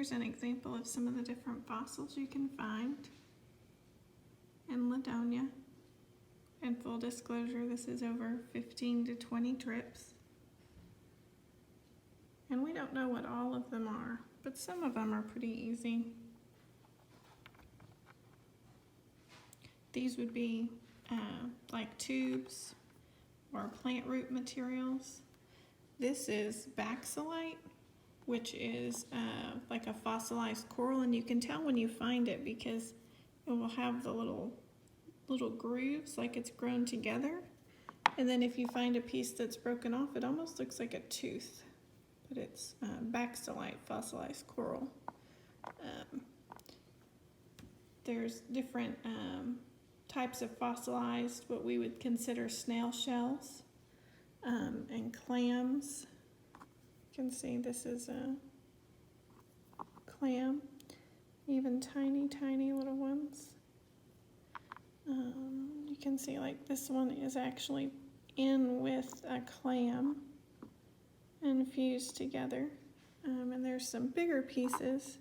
here's an example of some of the different fossils you can find in Ladonia. In full disclosure, this is over 15 to 20 trips. And we don't know what all of them are, but some of them are pretty easy. These would be like tubes or plant root materials. This is baxillite, which is like a fossilized coral, and you can tell when you find it because it will have the little grooves like it's grown together. And then if you find a piece that's broken off, it almost looks like a tooth, but it's baxillite, fossilized coral. There's different types of fossilized, what we would consider snail shells, and clams. You can see this is a clam, even tiny little ones. You can see like this one is actually in with a clam and fused together. And there's some bigger pieces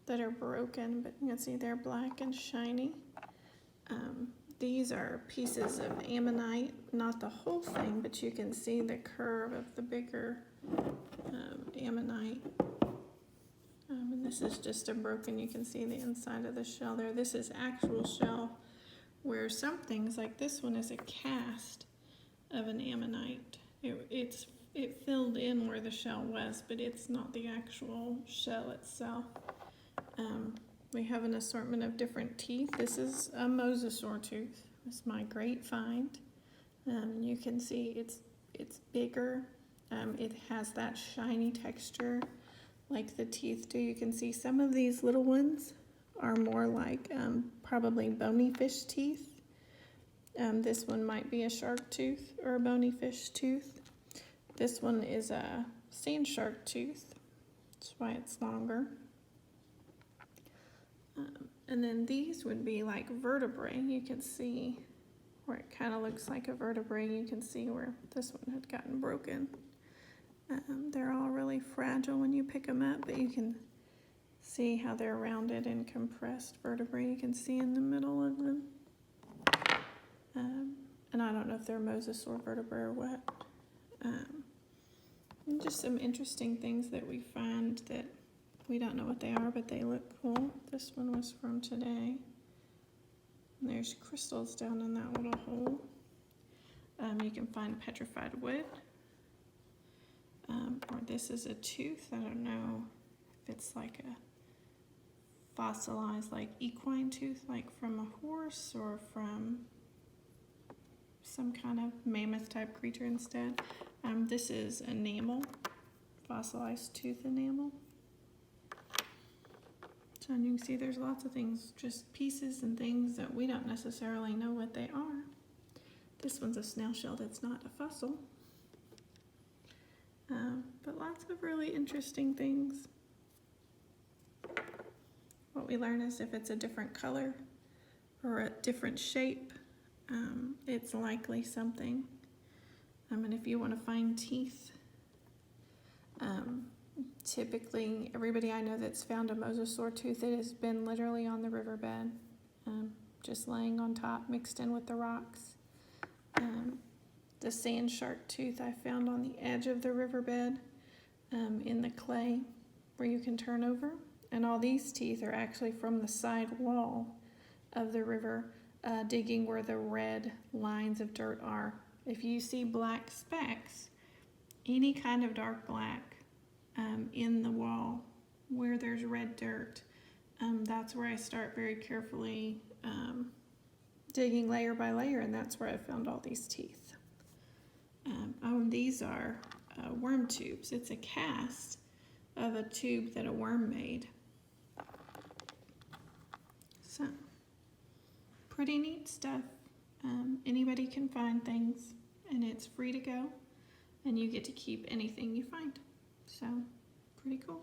that are broken, but you can see they're black and shiny. These are pieces of ammonite, not the whole thing, but you can see the curve of the bigger ammonite. And this is just a broken, you can see the inside of the shell there. This is actual shell, where some things like this one is a cast of an ammonite. It filled in where the shell was, but it's not the actual shell itself. We have an assortment of different teeth. This is a mosasaur tooth. It's my great find. You can see it's bigger. It has that shiny texture like the teeth do. You can see some of these little ones are more like probably bony fish teeth. This one might be a shark tooth or a bony fish tooth. This one is a sand shark tooth. That's why it's longer. And then these would be like vertebrae. You can see where it kind of looks like a vertebrae. You can see where this one had gotten broken. They're all really fragile when you pick them up, but you can see how they're rounded and compressed vertebrae. You can see in the middle of them. And I don't know if they're mosasaur vertebrae or what. And just some interesting things that we find that we don't know what they are, but they look cool. This one was from today. And there's crystals down in that little hole. You can find petrified wood. Or this is a tooth. I don't know if it's like a fossilized, like equine tooth, like from a horse or from some kind of mammoth type creature instead. This is enamel, fossilized tooth enamel. So you can see there's lots of things, just pieces and things that we don't necessarily know what they are. This one's a snail shell that's not a fossil. But lots of really interesting things. What we learn is if it's a different color or a different shape, it's likely something. And if you want to find teeth, typically everybody I know that's found a mosasaur tooth, it has been literally on the riverbed, just laying on top, mixed in with the rocks. The sand shark tooth I found on the edge of the riverbed, in the clay where you can turn over. And all these teeth are actually from the side wall of the river, digging where the red lines of dirt are. If you see black specks, any kind of dark black in the wall where there's red dirt, that's where I start very carefully digging layer by layer, and that's where I found all these teeth. These are worm tubes. It's a cast of a tube that a worm made. So, pretty neat stuff. Anybody can find things, and it's free to go, and you get to keep anything you find. So, pretty cool.